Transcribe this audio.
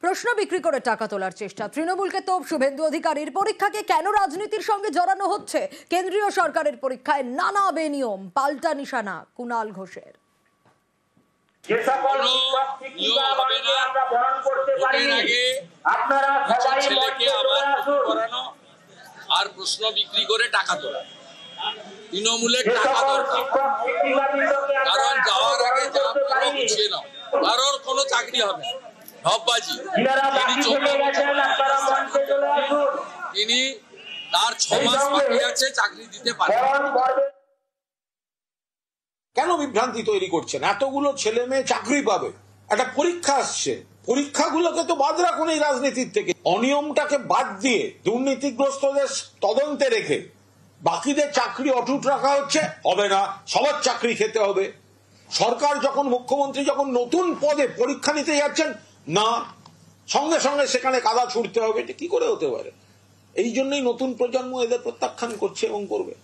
প্রশ্ন বিক্রি করে টাকা তোলার চেষ্টা, তৃণমূলকে তোপ শুভেন্দু অধিকারীর। পরীক্ষাকে কেন রাজনীতির সঙ্গে জড়ানো হচ্ছে? কেন্দ্রীয় সরকারের পরীক্ষায় নানা বেনিয়ম, পাল্টা নিশানা কুণাল ঘোষের। আর প্রশ্ন বিক্রি করে টাকা তোলা তৃণমূলের টাকা দরকার, কারণ যাওয়ার আগে যা পারো গুছিয়ে নাও, কারোর কোনো চাকরি হবে না, ঢপবাজি। তিনি তার 6 মাস বাকি আছে, চাকরি দিতে পারেন। কেন বিভ্রান্তি তৈরি করছেন? এতগুলো ছেলে মেয়ে চাকরি পাবে, একটা পরীক্ষা আসছে, পরীক্ষাগুলোকে তো বাদ রাখুন এই রাজনীতির থেকে। অনিয়মটাকে বাদ দিয়ে দুর্নীতিগ্রস্তদের তদন্তে রেখে বাকিদের চাকরি অটুট রাখা হচ্ছে। হবে না, সবার চাকরি খেতে হবে। সরকার যখন, মুখ্যমন্ত্রী যখন নতুন পদে পরীক্ষা নিতে যাচ্ছেন, না, সঙ্গে সঙ্গে সেখানে কাদা ছুটতে হবে। এটা কি করে হতে পারে? এই জন্যই নতুন প্রজন্ম এদের প্রত্যাখ্যান করছে এবং করবে।